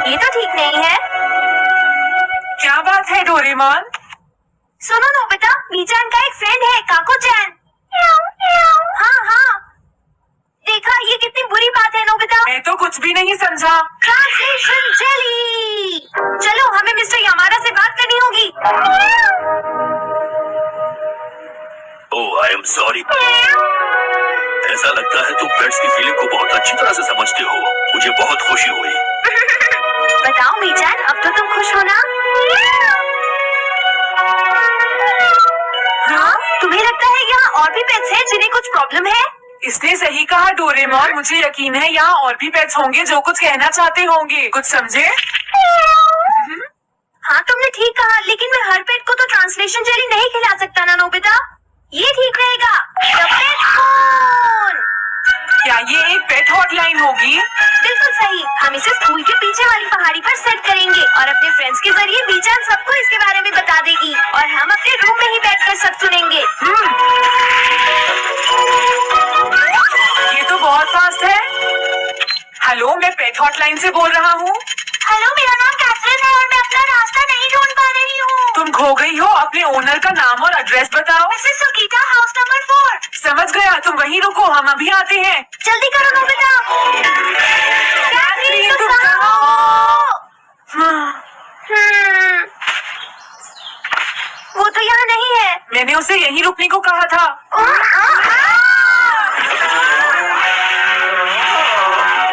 ये तो ठीक नहीं है। क्या बात है डोरेमोन? सुनो नोबिता, मीचान का एक फ्रेंड है, काको-chan। हाँ हाँ, देखा, ये कितनी बुरी बात है नोबिता। मैं तो कुछ भी नहीं समझा। Translation jelly. चलो, हमें मिस्टर यामादा से बात करनी होगी। ओह, आई एम सॉरी। ऐसा लगता है तुम पेट्स की फीलिंग को बहुत अच्छी तरह से समझते हो। मुझे बहुत खुशी हुई। बताओ मीचान, अब तो तुम खुश हो ना? हाँ, तुम्हें लगता है यहाँ और भी पेट्स हैं जिन्हें कुछ प्रॉब्लम है? इसने सही कहा डोरेमोन, मुझे यकीन है यहाँ और भी पेट्स होंगे जो कुछ कहना चाहते होंगे। कुछ समझे? हाँ, तुमने ठीक कहा, लेकिन मैं हर पेट को तो ट्रांसलेशन जेली नहीं खिला सकता ना नोबिता। ये ठीक रहेगा। The pet phone. क्या ये एक पेट हॉटलाइन होगी? बिल्कुल सही। हम इसे स्कूल के पीछे वाली पहाड़ी पर सेट करेंगे और अपने फ्रेंड्स के जरिए मीचान सबको इसके बारे में बता देगी और हम अपने रूम में ही बैठकर सब सुनेंगे। ये तो बहुत फास्ट है। हेलो, मैं पेट हॉटलाइन से बोल रहा हूँ। हेलो, मेरा नाम कैथरीन है और मैं अपना रास्ता नहीं ढूंढ पा रही हूँ। तुम खो गई हो? अपने ओनर का नाम और एड्रेस बताओ। Mrs Sukita, house number 4। समझ गया, तुम वहीं रुको, हम अभी आते हैं। जल्दी करो नोबिता। कैथरीन, तुम कहाँ हो? वो तो यहाँ नहीं है। मैंने उसे यहीं रुकने को कहा था।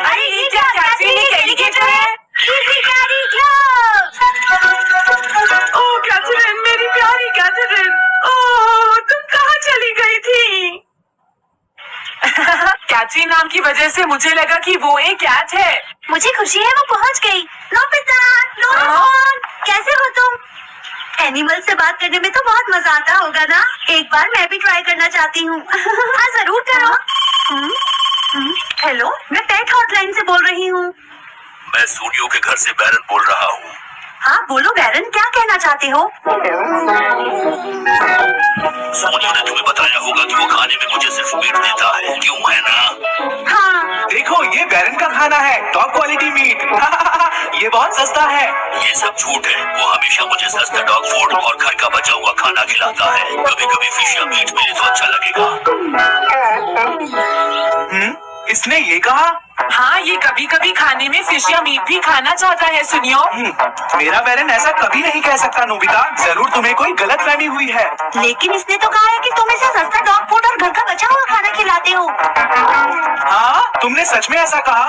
अरे ये क्या? कैथरीन एक एलिगेटर है। Easy carry gloves. Oh Catherine, मेरी प्यारी कैथरीन, ओह तुम कहाँ चली गई थी? कैथरीन नाम की वजह से मुझे लगा कि वो एक कैट है। मुझे खुशी है वो पहुंच गई। नोबिता, डोरेमोन, कैसे हो तुम? एनिमल से बात करने में तो बहुत मजा आता होगा ना? एक बार मैं भी ट्राई करना चाहती हूँ। हाँ जरूर करो। हेलो, मैं पेट हॉटलाइन से बोल रही हूँ। मैं सोनियो के घर से बैरन बोल रहा हूँ। हाँ बोलो बैरन, क्या कहना चाहते हो? सोनियो ने तुम्हें बताया होगा कि वो खाने में मुझे सिर्फ मीट देता है, क्यों है ना? हाँ। देखो, ये बैरन का खाना है, टॉप क्वालिटी मीट। ये बहुत सस्ता है। ये सब झूठ है। वो हमेशा मुझे सस्ता डॉग फूड और घर का बचा हुआ खाना खिलाता है। कभी कभी फिश या मीट मिले तो अच्छा लगेगा। इसने ये कहा? हाँ, ये कभी कभी खाने में फिश या मीट भी खाना चाहता है। सुनियो, मेरा बैरन ऐसा कभी नहीं कह सकता नोबिता। जरूर तुम्हें कोई गलतफहमी हुई है। लेकिन इसने तो कहा है कि तुम इसे सस्ता डॉग फूड और घर का बचा हुआ खाना खिलाते हो। हाँ, तुमने सच में ऐसा कहा?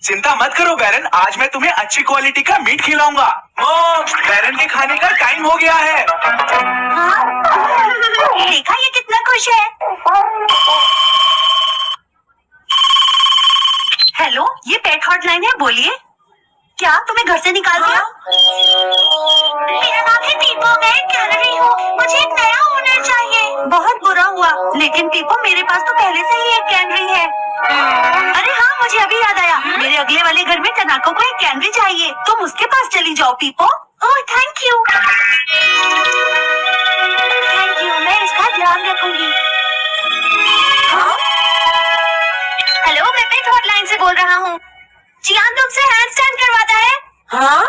चिंता मत करो बैरन, आज मैं तुम्हें अच्छी क्वालिटी का मीट खिलाऊंगा। बैरन के खाने का टाइम हो गया है। हाँ? देखा, ये कितना खुश है। हेलो, ये पेट हॉटलाइन है, बोलिए। क्या तुम्हें घर से निकाल दिया? मेरा नाम है पीपो, मैं एक कैनरी हूँ। मुझे एक नया ओनर चाहिए। बहुत बुरा हुआ, लेकिन पीपो मेरे पास तो पहले से ही एक कैनरी है। अरे हाँ, मुझे अभी याद आया, मेरे अगले वाले घर में तनाको को एक कैनरी चाहिए। तुम उसके पास चली जाओ पीपो। Oh thank you. Thank you, मैं इसका ध्यान रखूंगी। हाँ? हेलो, मैं पेट हॉटलाइन से बोल रहा हूँ। जियान तुमसे हैंड स्टैंड करवाता है। हाँ?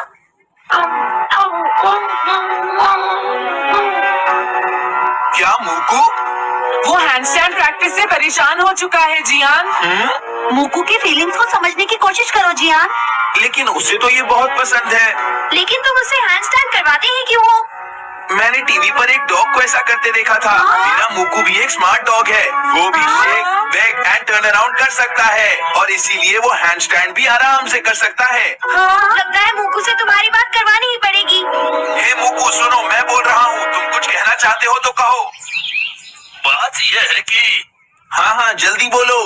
क्या मूकू? वो हैंडस्टैंड प्रैक्टिस से परेशान हो चुका है जियान। मूकू की फीलिंग्स को समझने की कोशिश करो जियान। लेकिन उसे तो ये बहुत पसंद है। लेकिन तुम उससे हैंड स्टैंड करवाते ही क्यों हो? मैंने टीवी पर एक डॉग को ऐसा करते देखा था। मेरा मूकू भी एक स्मार्ट डॉग है। वो भी shake, back and turn around कर सकता है और इसीलिए वो हैंड स्टैंड भी आराम से कर सकता है। हाँ, लगता है मूकू से तुम्हारी बात करवानी ही पड़ेगी। हे मूकू सुनो, मैं बोल रहा हूँ, तुम कुछ कहना चाहते हो तो कहो। बात यह है कि हाँ हाँ जल्दी बोलो।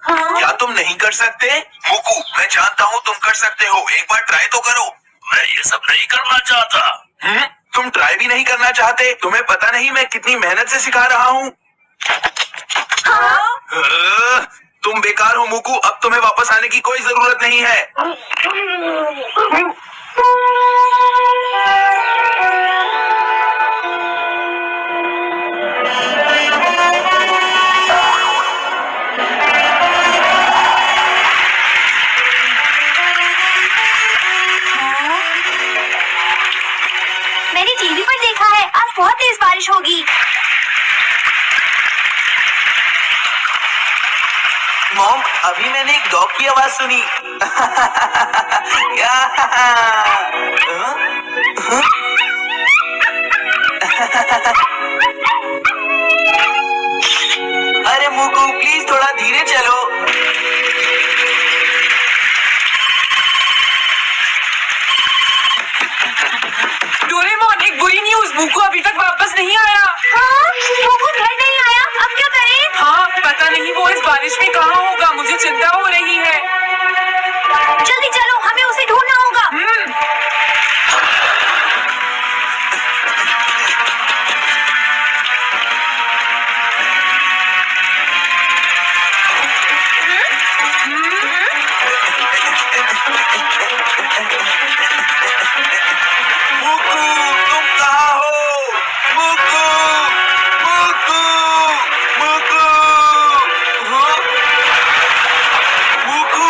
हाँ? क्या तुम नहीं कर सकते? मूकू, मैं जानता हूँ तुम कर सकते हो, एक बार ट्राई तो करो। मैं ये सब नहीं करना चाहता। तुम ट्राई भी नहीं करना चाहते? तुम्हें पता नहीं मैं कितनी मेहनत से सिखा रहा हूँ। हाँ? तुम बेकार हो मूकू, अब तुम्हें वापस आने की कोई जरूरत नहीं है। मॉम, अभी मैंने एक डॉग की आवाज सुनी। अरे मुकू, प्लीज थोड़ा धीरे चलो। डोरेमोन, एक बुरी न्यूज़, मुकू अभी तक वापस नहीं आया। हाँ, मोकू घर नहीं आया, अब क्या करें? हाँ, पता नहीं वो इस बारिश में कहाँ होगा, मुझे चिंता हो रही है। जल्दी चलो, हमें उसे ढूंढना होगा। मुकू, तुम कहाँ हो? मुकू, मुकू, मुकू, हाँ? मुकू,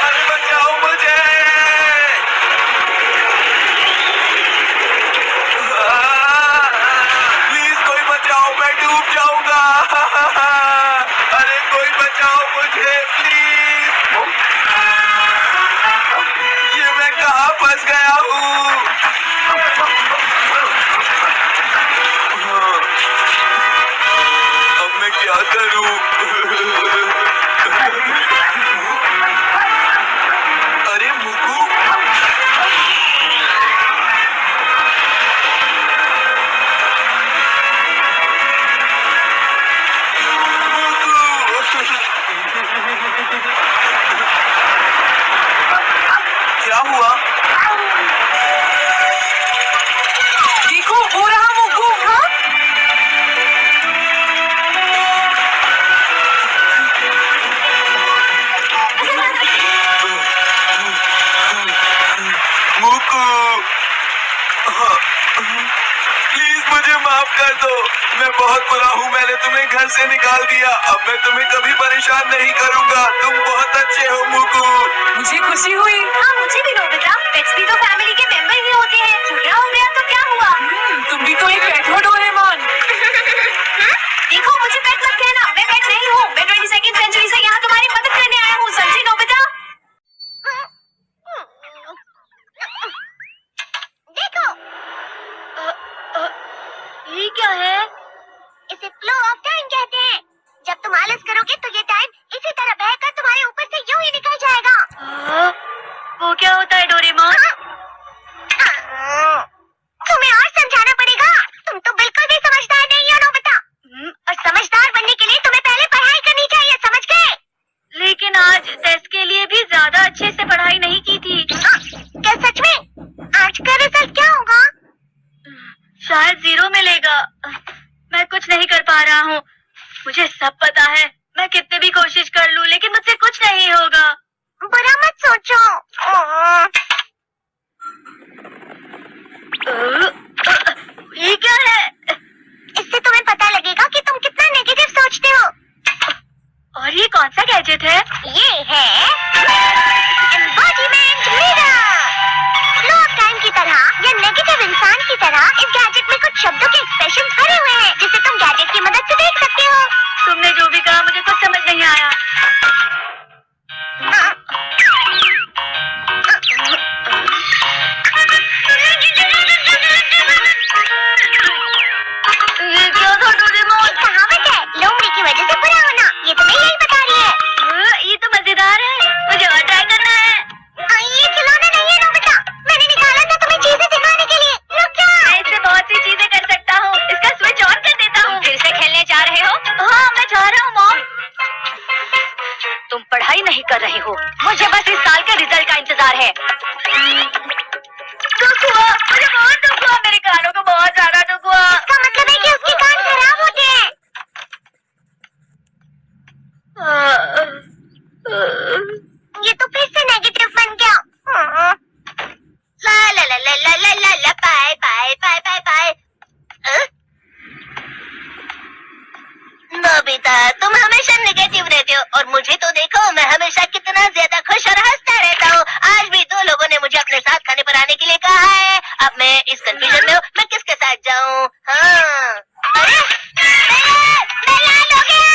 अरे बचाओ मुझे। प्लीज कोई बचाओ, मैं डूब जाऊंगा। अरे कोई बचाओ मुझे प्लीज। ये मैं कहाँ फंस गया हूँ? अब मैं क्या करूँ? अरे मुकू, क्या हुआ? देखो, वो रहा मुकू। हाँ? मुकू, प्लीज मुझे माफ कर दो। मैं बहुत बुरा हूँ, मैंने तुम्हें घर से निकाल दिया। अब मैं तुम्हें कभी परेशान नहीं करूँगा। तुम बहुत अच्छे हो मुकू। मुझे खुशी हुई। हाँ, मुझे भी नोबिता, पेट्स भी तो फैमिली के मेंबर ही होते हैं। झगड़ा हो गया तो क्या हुआ? तुम भी तो एक पेट हो डोरेमोन। देखो, मुझे पेट मत कहना, मैं पेट नहीं हूँ। मैं 22वीं सेंचुरी से यहाँ तुम्हारी मदद करने आया हूँ, समझी नोबिता? देखो, ये क्या है? इसे फ्लो ऑफ टाइम कहते हैं। जब तुम आलस करोगे तो ये टाइम इसी तरह बहकर तुम्हारे ऊपर से यूं ही निकल जाएगा। वो क्या होता है डोरेमोन? तुम्हें और समझाना पड़ेगा। तुम तो बिल्कुल भी समझदार नहीं हो नोबिता। और समझदार बनने के लिए तुम्हें पहले पढ़ाई करनी चाहिए, समझ गए? लेकिन आज टेस्ट के लिए भी ज्यादा अच्छे से पढ़ाई नहीं की थी। क्या सच में? आज का रिजल्ट क्या होगा? शायद 0 मिलेगा। मैं कुछ नहीं कर पा रहा हूँ। मुझे सब पता है। मैं कितनी भी कोशिश कर लूँ, लेकिन मुझसे कुछ नहीं होगा। बुरा मत सोचो। ये क्या है? इससे तुम्हें पता लगेगा कि तुम कितना नेगेटिव सोचते हो। और ये कौन सा गैजेट है? ये है embodiment mirror. Flow of time की तरह या नेगेटिव इंसान की तरह इस गैजेट में कुछ शब्दों के एक्सप्रेशन भरे हुए हैं, जिसे तुम गैजेट की मदद से देख सकते हो। तुमने जो भी कहा मुझे कुछ समझ नहीं आया। ये क्या था डोरेमोन? कहावत है, लोमड़ी की वजह से बुरा होना। ये तुम्हें यही बता रही है। ये तो मजेदार है, मुझे और ट्राई करना है। ये खिलौना नहीं है नोबिता, मैंने निकाला था तुम्हें चीजें सिखाने के लिए। रुक जा। मैं इससे बहुत सी चीजें कर सकता हूँ। इसका स्विच ऑन कर देता हूँ। फिर से खेलने जा रहे हो? हाँ, मैं जा रहा हूँ मॉम। तुम पढ़ाई नहीं कर रहे हो, मुझे बस इस साल के रिजल्ट का इंतजार है। दुख हुआ, मुझे बहुत दुख हुआ। मेरे कानों को बहुत ज्यादा दुख हुआ। इसका मतलब है कि उसके कान खराब होते हैं। ये तो फिर से नेगेटिव बन गया। ला ला ला ला ला ला ला ला पाए पाए पाए पाए पाए। नोबिता, तुम हमेशा नेगेटिव रहते हो, और मुझे तो देखो, मैं हमेशा कितना ज्यादा खुश और हंसता रहता हूँ। आज भी 2 लोगों ने मुझे अपने साथ खाने पर आने के लिए कहा है। अब मैं इस कंफ्यूजन में हूँ, मैं किसके साथ जाऊँ? हाँ, अरे मैं लाल हो गया।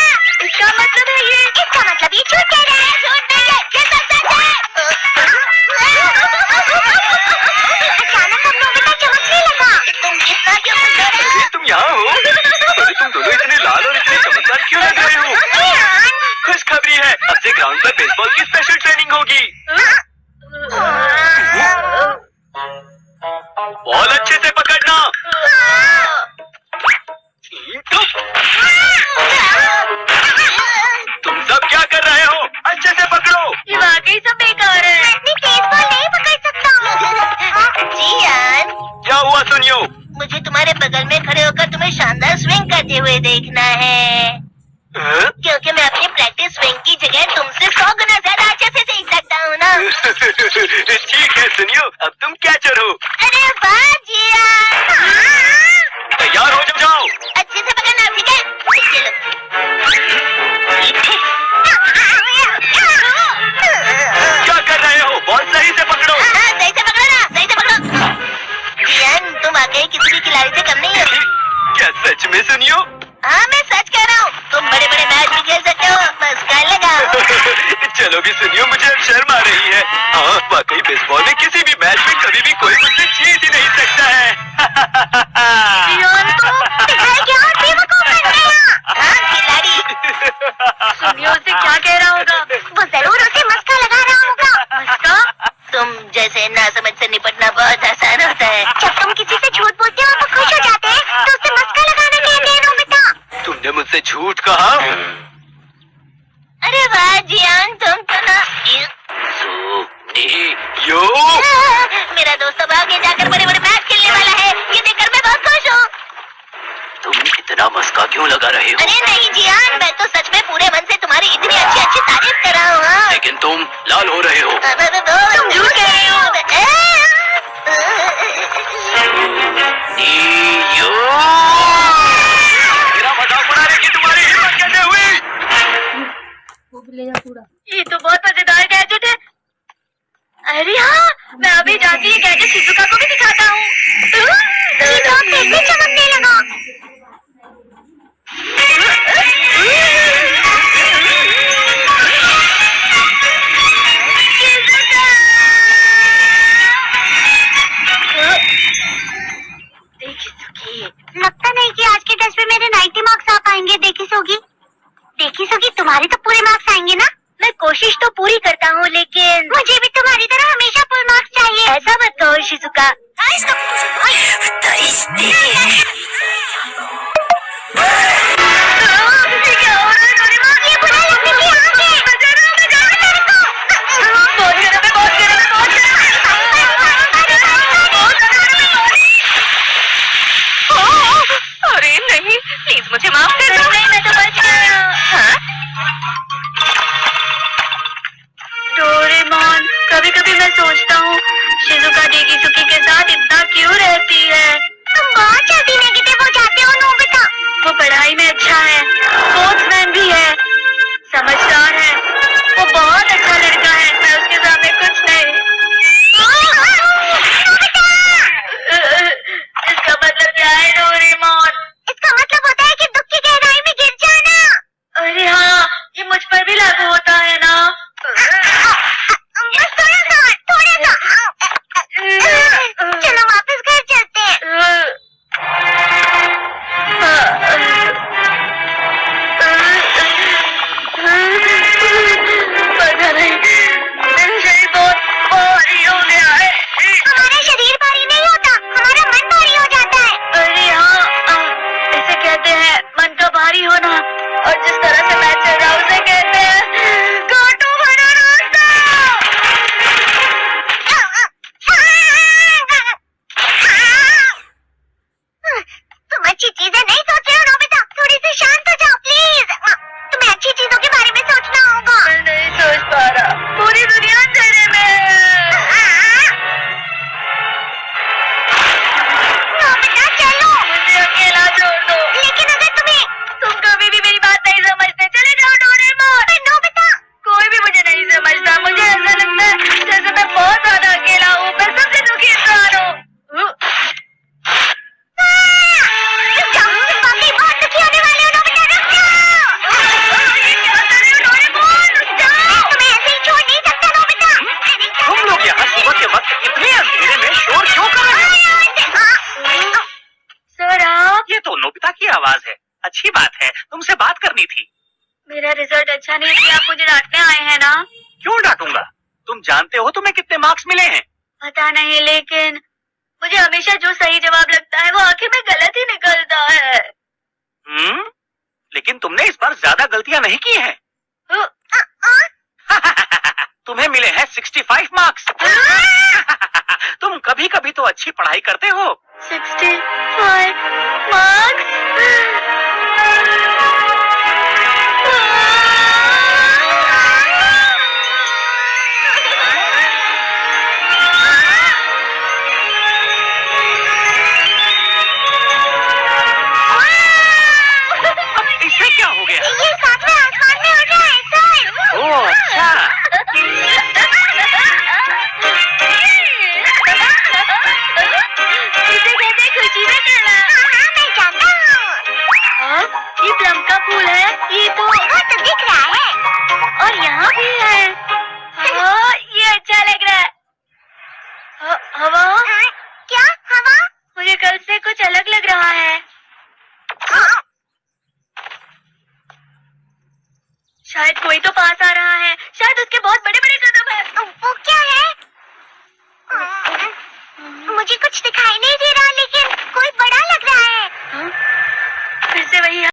झूठ कह रहा है। झूठ नहीं है, ये सब सच है। अचानक हम नोबिता चमकने लगा। तुम इतना क्यों मुस्कुरा रहे हो? तुम यहाँ हो? अरे तुम दोनों इतने लाल और इतने चमकदार क्यों लग रहे हो? खुशखबरी है, अब से ग्राउंड पर बेसबॉल की स्पेशल ट्रेनिंग होगी। बॉल अच्छे से पकड़ना। तुम सब क्या कर रहे हो? अच्छे से पकड़ो। ये वाकई सब बेकार है। मैं अपनी तेज बॉल नहीं पकड़ सकता। जियान, क्या हुआ सुनियो? मुझे तुम्हारे बगल में खड़े होकर तुम्हें शानदार स्विंग करते हुए देखना है, क्योंकि मैं अपनी प्रैक्टिस स्विंग की जगह तुमसे 100 गुना ज्यादा अच्छे से सीख सकता हूँ ना। ठीक है सुनियो, अब तुम कैचर हो। अरे वाह जियान। तैयार हो जाओ। अच्छे से पकड़ना, ठीक है? क्या कर रहे हो? बॉल सही से पकड़ो। सही से पकड़ो ना, सही से पकड़ो। जियान, तुम वाकई किसी भी खिलाड़ी से कम नहीं हो। क्या सच में सुनियो? हाँ, मैं सच कह रहा हूँ। तुम बड़े बड़े मैच भी खेल सकते हो, बस कर लगाओ। चलो भी सुनियो, मुझे अब शर्म आ रही है। हाँ, वाकई बेसबॉल में किसी भी मैच में कभी भी कोई मुझसे जीत ही नहीं सकता है। जियान तो दिखाई क्या और बेवकूफ बन गया। हाँ, खिलाड़ी। सुनियो उसे क्या कह रहा होगा? वो जरूर उसे मस्का लगा रहा होगा। मस्का? तुम जैसे नासमझ से निपटना बहुत आसान होता है। जब तुम किसी से झूठ बोलते हो और वो खुश हो जाते हैं, तो उसे मस्का लगाना कहते हैं नोबिता। तुमने मुझसे झूठ कहा? अरे वाह जियान, तुम तो ना यो। मेरा दोस्त अब आगे जाकर बड़े बड़े मैच खेलने वाला है। ये देखकर मैं बहुत खुश हूँ। तुम इतना मस्का क्यों लगा रहे हो? अरे नहीं जियान, मैं तो सच में पूरे मन से तुम्हारी इतनी अच्छी अच्छी तारीफ कर रहा हूँ। हाँ। लेकिन तुम लाल हो रहे हो। तुम झूठ कह रहे हो। यो। मेरा मजाक बनाने की तुम्हारी हिम्मत कैसे हुई? ये तो बहुत मजेदार गैजेट है। अरे हाँ, मैं अभी जाती ये गैजेट शिजुका को भी दिखाता हूँ। ये तो फिर भी चमकने लगा। लगता नहीं कि आज के टेस्ट में मेरे 90 मार्क्स आ पाएंगे। देखी सोगी तुम्हारे तो पूरे मार्क्स आएंगे ना? मैं कोशिश तो पूरी करता हूँ, लेकिन मुझे भी तुम्हारी तरह हमेशा फुल मार्क्स चाहिए। ऐसा मत कहो शिजुका। अरे नहीं, प्लीज मुझे माफ कर दो। नहीं, मैं तो बच गया। हाँ? डोरेमोन, कभी कभी मैं सोचता हूँ शिजुका डेगिसुकी के साथ इतना क्यों रहती है। तुम बहुत जल्दी नेगेटिव हो जाते हो नोबिता। वो पढ़ाई में अच्छा है, स्पोर्ट्समैन भी है, समझदार है, वो बहुत अच्छा लड़का है। मैं उसके सामने कुछ नहीं। इसका मतलब क्या है डोरेमोन? इसका मतलब होता है कि दुख की गहराई में गिर जाना। अरे हाँ, ये मुझ पर भी लागू होता है ना। थोड़ा सा। चलो वापस घर चलते हैं। पता नहीं, मेरा शरीर बहुत भारी हो गया है। हमारा शरीर भारी नहीं होता, हमारा मन भारी हो जाता है। अरे हाँ, इसे कहते हैं मन का भारी होना। और जिस तरह से मैं चल रहा हूँ उसे कहते हैं कांटों भरा रास्ता। तुम अच्छी चीजें नहीं सोच रहे हो नोबिता, थोड़ी सी शांत हो जाओ प्लीज। तुम्हें अच्छी चीजों के बारे में सोचना होगा। मैं नहीं सोच पा रहा, पूरी दुनिया अंधेरे में है। नोबिता चलो, मुझे अकेला छोड़ दो। लेकिन अगर तुम कभी भी मेरी बात नहीं समझते, चले जाओ डोरेमोन। आवाज है। अच्छी बात है, तुमसे बात करनी थी। मेरा रिजल्ट अच्छा नहीं है, आप मुझे डांटने आए हैं ना? क्यों डांटूंगा? तुम जानते हो तुम्हें कितने मार्क्स मिले हैं? पता नहीं, लेकिन मुझे हमेशा जो सही जवाब लगता है वो आखिर में गलत ही निकलता है। लेकिन तुमने इस बार ज्यादा गलतियां नहीं की हैं। तुम्हें मिले हैं 65 मार्क्स। तुम कभी कभी तो अच्छी पढ़ाई करते हो। 65 मार्क्स? इससे क्या हो गया? ये सातवें आसमान में उड़ रहा है सर। ओह अच्छा। इसे कहते हैं खुशी में खेलना। हाँ, मैं जानता हूँ। ये प्लम का फूल है, ये तो दिख रहा है, और यहाँ भी है। हाँ, ये अच्छा लग रहा है। हवा? क्या हवा? मुझे कल से कुछ अलग लग रहा है। शायद कोई तो पास आ रहा है, शायद उसके बहुत बड़े बड़े कदम है। वो क्या है? मुझे कुछ दिखाई नहीं दे रहा, लेकिन कोई बड़ा लग रहा है। फिर से वही